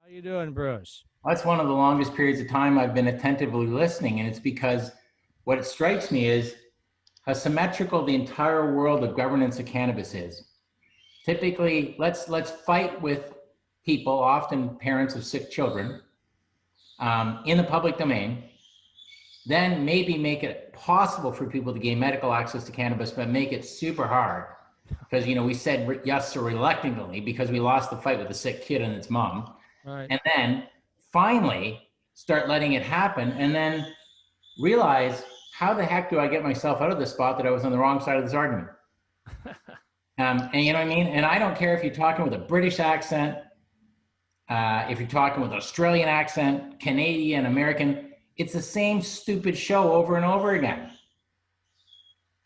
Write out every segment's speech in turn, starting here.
How you doing, Bruce? That's one of the longest periods of time I've been attentively listening, and it's because what it strikes me is how symmetrical the entire world of governance of cannabis is. Typically, let's fight with people, often parents of sick children, in the public domain. Then maybe make it possible for people to gain medical access to cannabis, but make it super hard because we said yes so reluctantly because we lost the fight with the sick kid and its mom, Right. and then finally start letting it happen, and then realize, how the heck do I get myself out of this spot that I was on the wrong side of this argument? And you know what I mean? And I don't care if you're talking with a British accent, if you're talking with an Australian accent, Canadian, American, it's the same stupid show over and over again,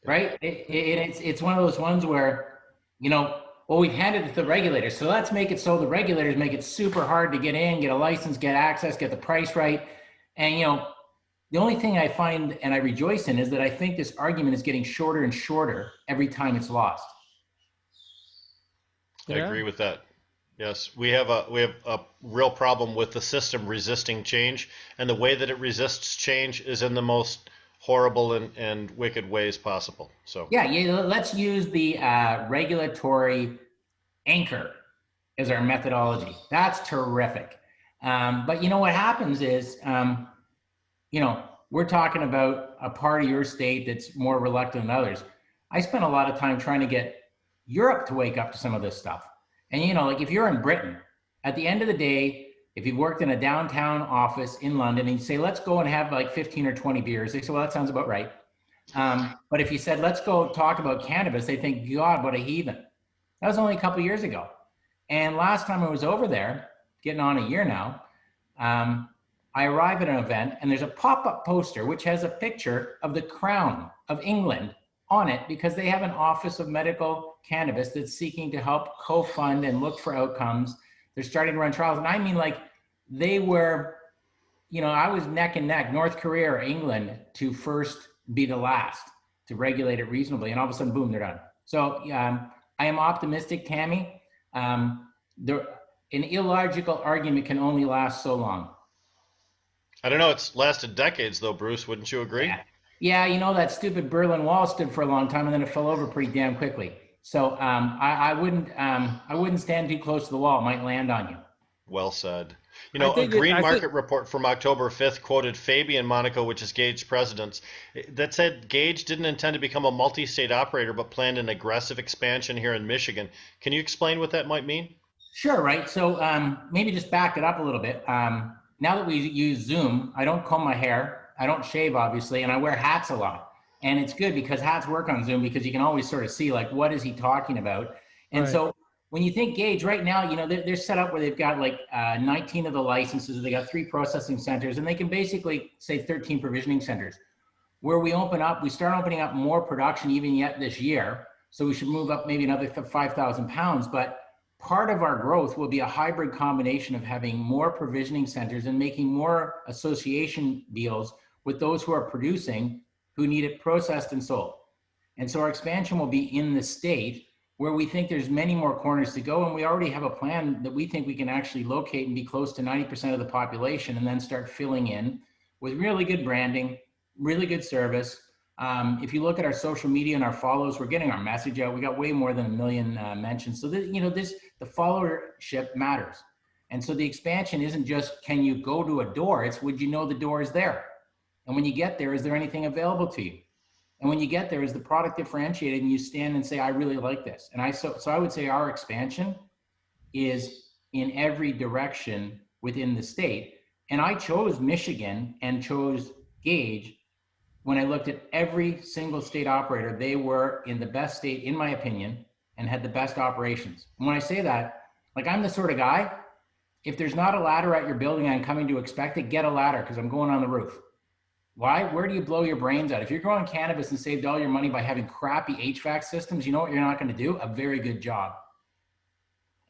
right? It's one of those ones where, well, we've handed it to the regulators, so let's make it so the regulators make it super hard to get in, get a license, get access, get the price right. And, the only thing I find and I rejoice in is that I think this argument is getting shorter and shorter every time it's lost. I agree with that. Yes, we have a real problem with the system resisting change, and the way that it resists change is in the most horrible and wicked ways possible. So yeah, let's use the regulatory anchor as our methodology. That's terrific. But what happens is, we're talking about a part of your state that's more reluctant than others. I spent a lot of time trying to get Europe to wake up to some of this stuff. And, like if you're in Britain, at the end of the day, if you've worked in a downtown office in London and you say, let's go and have like 15 or 20 beers, they say, well, that sounds about right. But if you said, let's go talk about cannabis, they think, God, what a heathen. That was only a couple of years ago. And last time I was over there, getting on a year now, I arrive at an event and there's a pop-up poster which has a picture of the Crown of England on it because they have an Office of Medical Cannabis that's seeking to help co-fund and look for outcomes. They're starting to run trials. And I mean, like, they were, I was neck and neck, North Korea or England, to first be the last to regulate it reasonably. And all of a sudden, boom, they're done. So I am optimistic, Tammy. An illogical argument can only last so long. I don't know. It's lasted decades, though, Bruce. Wouldn't you agree? Yeah, that stupid Berlin Wall stood for a long time, and then it fell over pretty damn quickly. So I wouldn't stand too close to the wall; it might land on you. Well said. A Green Market report from October 5th quoted Fabian Monaco, which is Gage's president, that said Gage didn't intend to become a multi-state operator, but planned an aggressive expansion here in Michigan. Can you explain what that might mean? Sure. Right. So maybe just back it up a little bit. Now that we use Zoom, I don't comb my hair, I don't shave, obviously, and I wear hats a lot. And it's good because hats work on Zoom because you can always sort of see, like, what is he talking about? And so when you think Gage right now, they're set up where they've got like 19 of the licenses, they got 3 processing centers, and they can basically say 13 provisioning centers. Where we start opening up more production even yet this year. So we should move up maybe another 5,000 pounds. But part of our growth will be a hybrid combination of having more provisioning centers and making more association deals with those who are producing, who need it processed and sold. And so our expansion will be in the state where we think there's many more corners to go. And we already have a plan that we think we can actually locate and be close to 90% of the population and then start filling in with really good branding, really good service. If you look at our social media and our follows, we're getting our message out. We got way more than 1 million mentions. So the followership matters. And so the expansion isn't just, can you go to a door? It's, would you know the door is there? And when you get there, is there anything available to you? And when you get there, is the product differentiated and you stand and say, I really like this? And so I would say our expansion is in every direction within the state. And I chose Michigan and chose Gage. When I looked at every single state operator, they were in the best state, in my opinion, and had the best operations. And when I say that, like, I'm the sort of guy, if there's not a ladder at your building I'm coming to expect it, get a ladder because I'm going on the roof. Why? Where do you blow your brains out? If you're growing cannabis and saved all your money by having crappy HVAC systems, you know what you're not going to do? A very good job.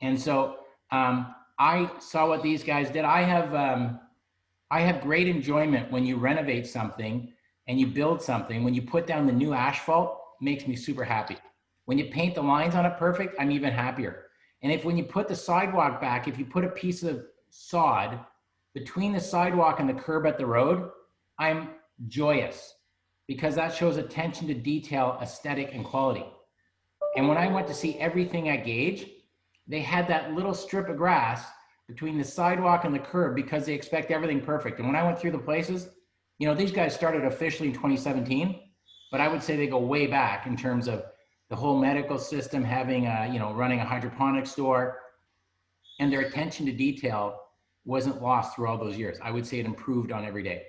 And so I saw what these guys did. I have great enjoyment when you renovate something and you build something. When you put down the new asphalt, it makes me super happy. When you paint the lines on it perfect, I'm even happier. And when you put the sidewalk back, if you put a piece of sod between the sidewalk and the curb at the road, I'm joyous because that shows attention to detail, aesthetic, and quality. And when I went to see everything at Gage, they had that little strip of grass between the sidewalk and the curb because they expect everything perfect. And when I went through the places, you know, these guys started officially in 2017, but I would say they go way back in terms of the whole medical system, having a, you know, running a hydroponic store, and their attention to detail wasn't lost through all those years. I would say it improved on every day.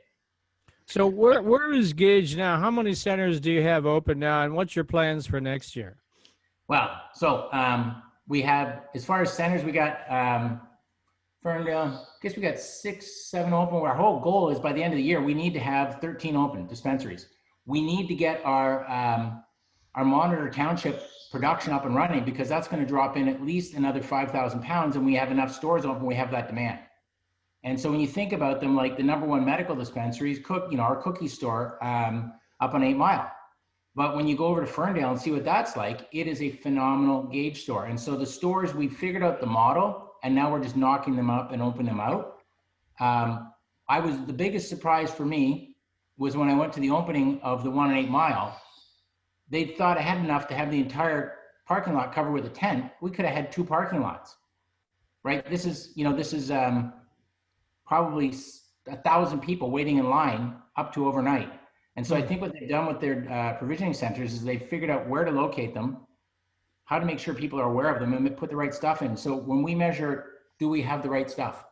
So where is Gage now? How many centers do you have open now, and what's your plans for next year? Well, so we have, as far as centers, we got Ferndale, I guess we got 6, 7 open. Our whole goal is by the end of the year, we need to have 13 open dispensaries. We need to get our Monitor Township production up and running because that's going to drop in at least another 5,000 pounds, and we have enough stores open, we have that demand. And so when you think about them, like the #1 medical dispensaries, our cookie store up on 8 Mile. But when you go over to Ferndale and see what that's like, it is a phenomenal Gage store. And so the stores, we figured out the model, and now we're just knocking them up and opening them out. The biggest surprise for me was when I went to the opening of the one on 8 Mile. They thought I had enough to have the entire parking lot covered with a tent. We could have had 2 parking lots, right? This is probably 1,000 people waiting in line up to overnight. And so I think what they've done with their provisioning centers is they've figured out where to locate them, how to make sure people are aware of them, and put the right stuff in. So when we measure, do we have the right stuff?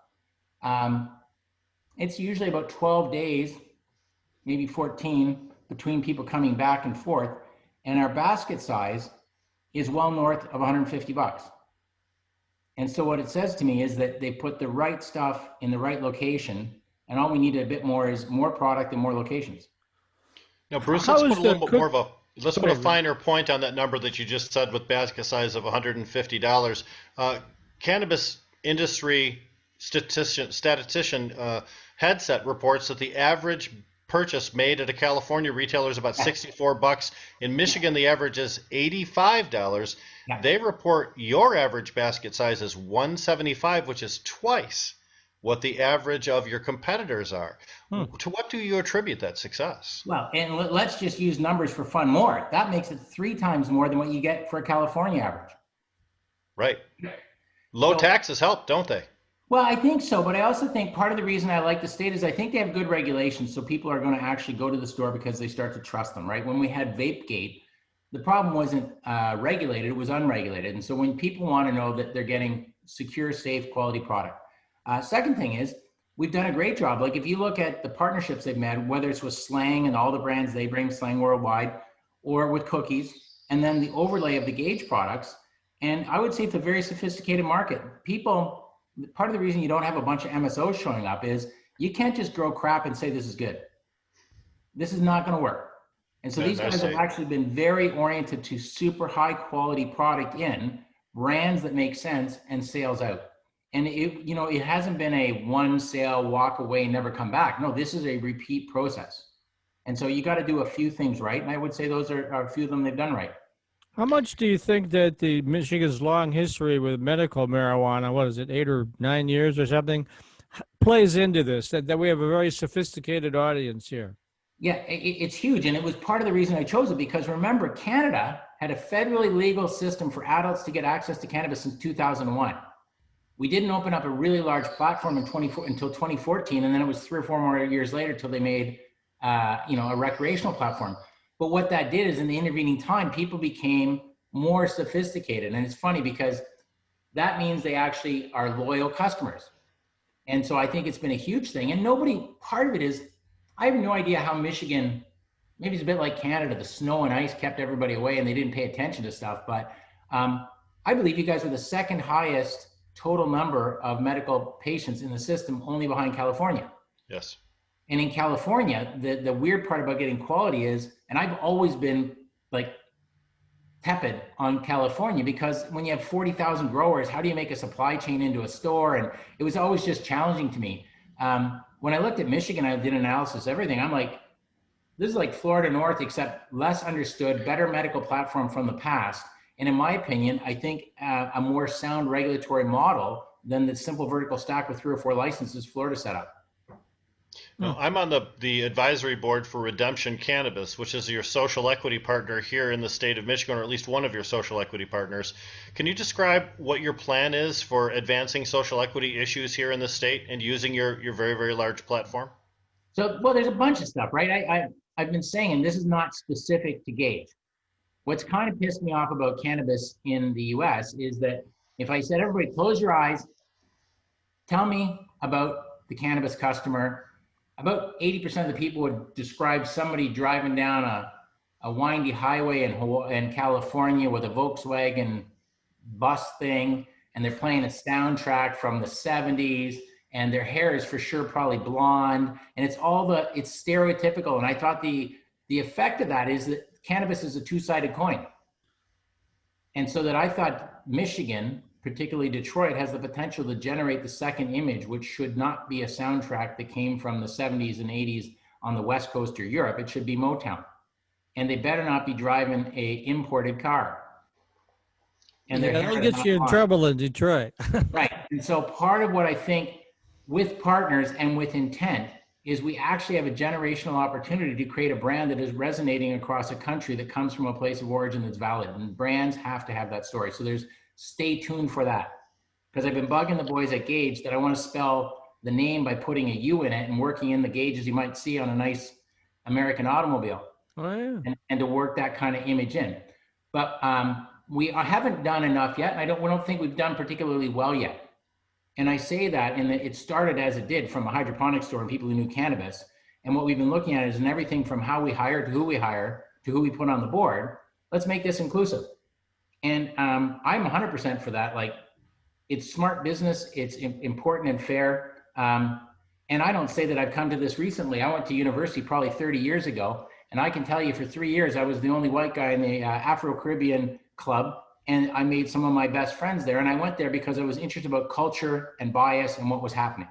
It's usually about 12 days, maybe 14, between people coming back and forth. And our basket size is well north of $150. And so what it says to me is that they put the right stuff in the right location, and all we need a bit more is more product and more locations. Now, Bruce, let's put a little bit more of a, let's put a finer point on that number that you just said with basket size of $150. Cannabis industry statistician Headset reports that the average purchase made at a California retailer is about $64. In Michigan, the average is $85. Yeah. They report your average basket size is $175, which is twice what the average of your competitors are. To what do you attribute that success? Well, and let's just use numbers for fun more. That makes it 3 times more than what you get for a California average. Right. Low taxes help, don't they? Well, I think so, but I also think part of the reason I like the state is I think they have good regulations, so people are going to actually go to the store because they start to trust them, right? When we had VapeGate, the problem wasn't regulated, it was unregulated. And so when people want to know that they're getting secure, safe, quality product. Second thing is, we've done a great job. Like if you look at the partnerships they've made, whether it's with Slang and all the brands they bring, Slang Worldwide, or with cookies, and then the overlay of the Gage products, and I would say it's a very sophisticated market. People, part of the reason you don't have a bunch of MSOs showing up is you can't just grow crap and say this is good. This is not going to work. And so these guys have actually been very oriented to super high quality product in brands that make sense and sales out. And it hasn't been a one sale, walk away, never come back. No, this is a repeat process. And so you got to do a few things right. And I would say those are a few of them they've done right. How much do you think that the Michigan's long history with medical marijuana, what is it, 8 or 9 years or something, plays into this, that we have a very sophisticated audience here? Yeah, it's huge. And it was part of the reason I chose it because remember, Canada had a federally legal system for adults to get access to cannabis since 2001. We didn't open up a really large platform until 2014. And then it was 3 or 4 more years later till they made a recreational platform. But what that did is in the intervening time, people became more sophisticated. And it's funny because that means they actually are loyal customers. And so I think it's been a huge thing. And part of it is, I have no idea how Michigan, maybe it's a bit like Canada, the snow and ice kept everybody away and they didn't pay attention to stuff. But I believe you guys are the second highest total number of medical patients in the system, only behind California. Yes. And in California, the weird part about getting quality is, and I've always been like tepid on California because when you have 40,000 growers, how do you make a supply chain into a store? And it was always just challenging to me. When I looked at Michigan, I did analysis, everything. I'm like, this is like Florida North, except less understood, better medical platform from the past. And in my opinion, I think a more sound regulatory model than the simple vertical stack with 3 or 4 licenses Florida set up. Now, I'm on the advisory board for Redemption Cannabis, which is your social equity partner here in the state of Michigan, or at least one of your social equity partners. Can you describe what your plan is for advancing social equity issues here in the state and using your very, very large platform? So, well, there's a bunch of stuff, right? I've been saying, and this is not specific to Gage. What's kind of pissed me off about cannabis in the US is that if I said, everybody close your eyes, tell me about the cannabis customer, about 80% of the people would describe somebody driving down a windy highway in California with a Volkswagen bus thing, and they're playing a soundtrack from the 70s, and their hair is for sure probably blonde, and it's stereotypical. And I thought the effect of that is that cannabis is a two-sided coin. And so that I thought Michigan, particularly Detroit, has the potential to generate the second image, which should not be a soundtrack that came from the 70s and 80s on the West Coast or Europe. It should be Motown. And they better not be driving a imported car. And that'll get you in trouble in Detroit. Right. And so part of what I think with partners and with intent is we actually have a generational opportunity to create a brand that is resonating across a country that comes from a place of origin that's valid. And brands have to have that story. So stay tuned for that. Because I've been bugging the boys at Gage that I want to spell the name by putting a U in it and working in the gauges you might see on a nice American automobile. Oh, yeah. And to work that kind of image in. But we haven't done enough yet. And we don't think we've done particularly well yet. And I say that, and it started as it did from a hydroponics store and people who knew cannabis. And what we've been looking at is in everything from how we hire to who we hire to who we put on the board. Let's make this inclusive. And I'm 100% for that. Like, it's smart business. It's important and fair. And I don't say that I've come to this recently. I went to university probably 30 years ago. And I can tell you for 3 years, I was the only white guy in the Afro-Caribbean club. And I made some of my best friends there. And I went there because I was interested about culture and bias and what was happening.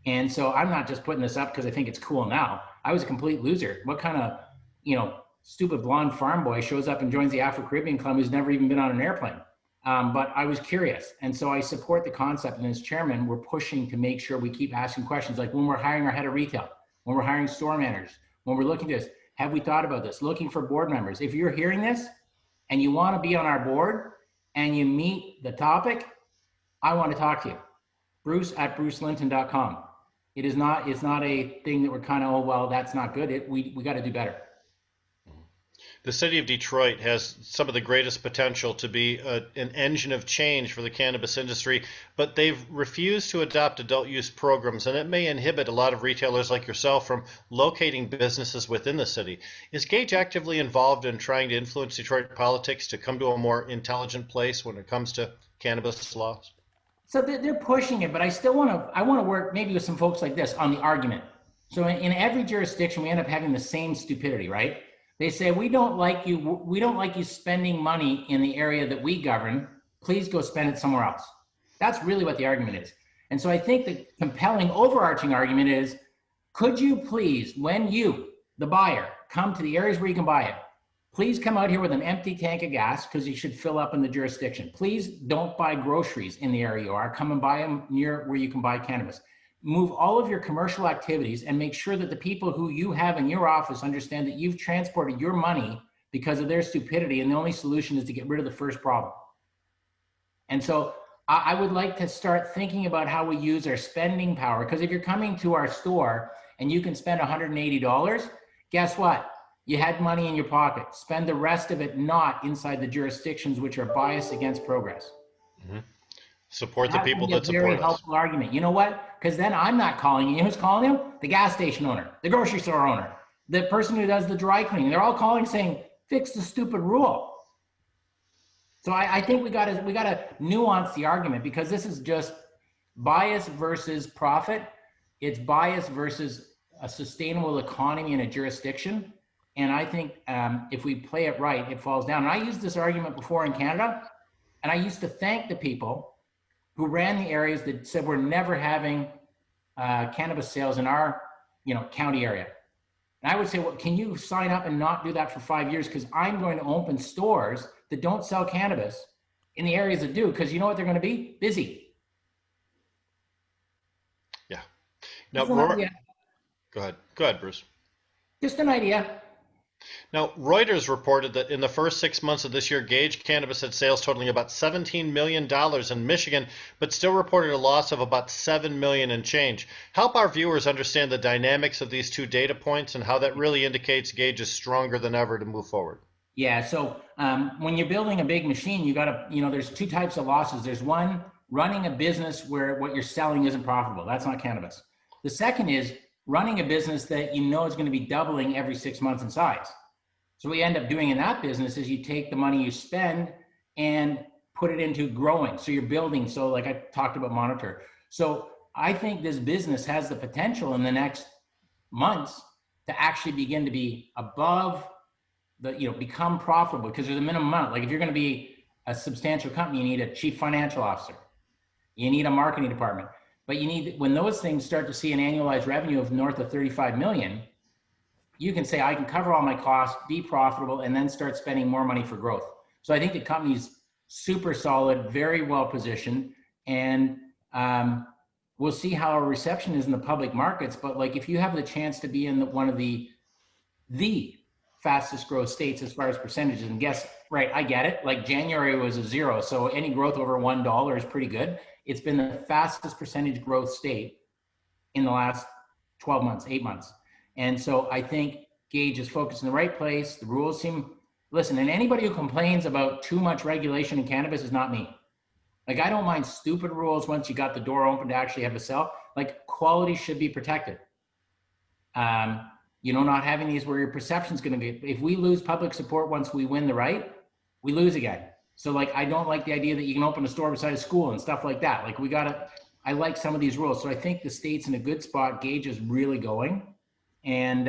And so I'm not just putting this up because I think it's cool now. I was a complete loser. What kind of, stupid blonde farm boy shows up and joins the Afro-Caribbean club who's never even been on an airplane? But I was curious. And so I support the concept. And as chairman, we're pushing to make sure we keep asking questions. Like when we're hiring our head of retail, when we're hiring store managers, when we're looking at this, have we thought about this? Looking for board members. If you're hearing this and you want to be on our board and you meet the topic, I want to talk to you. Bruce@BruceLinton.com. It's not a thing that we're kind of, oh, well, that's not good. We got to do better. The city of Detroit has some of the greatest potential to be an engine of change for the cannabis industry, but they've refused to adopt adult use programs, and it may inhibit a lot of retailers like yourself from locating businesses within the city. Is Gage actively involved in trying to influence Detroit politics to come to a more intelligent place when it comes to cannabis laws? So they're pushing it, but I still want to work maybe with some folks like this on the argument. So in every jurisdiction, we end up having the same stupidity, right? They say, we don't like you spending money in the area that we govern. Please go spend it somewhere else. That's really what the argument is. And so I think the compelling overarching argument is, could you please, when you, the buyer, come to the areas where you can buy it, please come out here with an empty tank of gas because you should fill up in the jurisdiction. Please don't buy groceries in the area you are. Come and buy them near where you can buy cannabis. Move all of your commercial activities and make sure that the people who you have in your office understand that you've transported your money because of their stupidity, and the only solution is to get rid of the first problem. And so I would like to start thinking about how we use our spending power, because if you're coming to our store and you can spend $180, guess what? You had money in your pocket. Spend the rest of it not inside the jurisdictions which are biased against progress. Mm-hmm. Support the people that support us. Very helpful argument. You know what? Because then I'm not calling you. You know who's calling you? The gas station owner, the grocery store owner, the person who does the dry cleaning. They're all calling saying, fix the stupid rule. So I think we gotta nuance the argument, because this is just bias versus profit. It's bias versus a sustainable economy in a jurisdiction. And I think if we play it right, it falls down. And I used this argument before in Canada, and I used to thank the people who ran the areas that said we're never having cannabis sales in our county area. And I would say, well, can you sign up and not do that for 5 years? Because I'm going to open stores that don't sell cannabis in the areas that do, because you know what they're going to be? Busy. Now, Just an idea. Go ahead, Bruce. Just an idea. Now, Reuters reported that in the first 6 months of this year, Gage Cannabis had sales totaling about $17 million in Michigan, but still reported a loss of about $7 million and change. Help our viewers understand the dynamics of these two data points and how that really indicates Gage is stronger than ever to move forward. Yeah, so when you're building a big machine, you got to, there's two types of losses. There's one, running a business where what you're selling isn't profitable. That's not cannabis. The second is running a business that is going to be doubling every 6 months in size. So what you end up doing in that business is you take the money you spend and put it into growing. So you're building. So like I talked about Monitor. So I think this business has the potential in the next months to actually begin to be above become profitable, because there's a minimum amount. Like if you're going to be a substantial company, you need a chief financial officer. You need a marketing department. But you need, when those things start to see an annualized revenue of north of 35 million, you can say, I can cover all my costs, be profitable, and then start spending more money for growth. So I think the company's super solid, very well positioned, and we'll see how our reception is in the public markets. But like, if you have the chance to be in one of the fastest growth states as far as percentages, and guess, right, I get it. Like January was a 0, so any growth over $1 is pretty good. It's been the fastest percentage growth state in the last 12 months, 8 months. And so I think Gage is focused in the right place. The rules seem, listen, and anybody who complains about too much regulation in cannabis is not me. Like, I don't mind stupid rules once you got the door open to actually have a sell. Like, quality should be protected. Not having these where your perception's going to be, if we lose public support once we win the right, we lose again. So like, I don't like the idea that you can open a store beside a school and stuff like that. Like, I like some of these rules. So I think the state's in a good spot. Gage is really going. And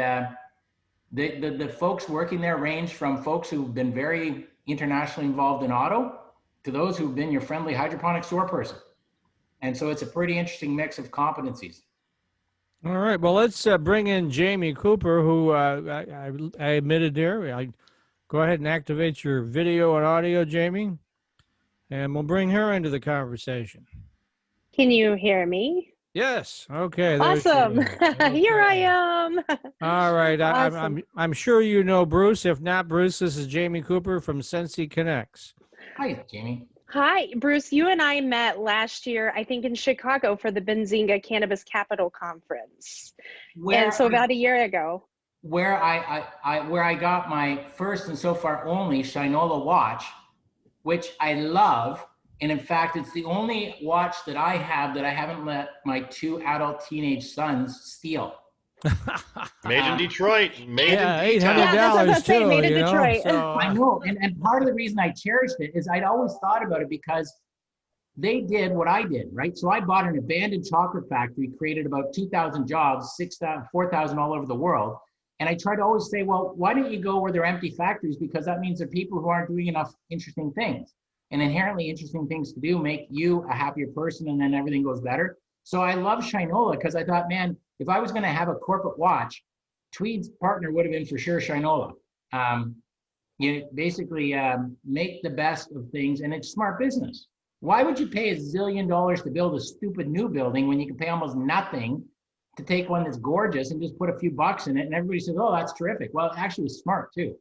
the folks working there range from folks who've been very internationally involved in auto to those who've been your friendly hydroponic store person. And so it's a pretty interesting mix of competencies. All right. Well, let's bring in Jamie Cooper, who I admitted there. Go ahead and activate your video and audio, Jamie, and we'll bring her into the conversation. Can you hear me? Yes. Okay. Awesome. Okay. Here I am. All right. Awesome. I'm sure you know Bruce. If not, Bruce, this is Jamie Cooper from Sensi Connects. Hi, Jamie. Hi, Bruce. You and I met last year, I think in Chicago, for the Benzinga Cannabis Capital Conference. About a year ago. Where I got my first and so far only Shinola watch, which I love. And in fact, it's the only watch that I have that I haven't let my 2 adult teenage sons steal. Made in Detroit. Made in $800 too. Made in Detroit. So, I know. And part of the reason I cherished it is I'd always thought about it because they did what I did, right? So I bought an abandoned chocolate factory, created about 2,000 jobs, 6,000, 4,000 all over the world. And I try to always say, well, why don't you go where there are empty factories? Because that means there are people who aren't doing enough interesting things. And inherently interesting things to do make you a happier person, and then everything goes better. So I love Shinola because I thought, man, if I was going to have a corporate watch, Tweed's partner would have been for sure Shinola. Basically make the best of things, and it's smart business. Why would you pay $1 zillion to build a stupid new building when you can pay almost nothing to take one that's gorgeous and just put a few bucks in it? And everybody says, oh, that's terrific. Well, it actually was smart too.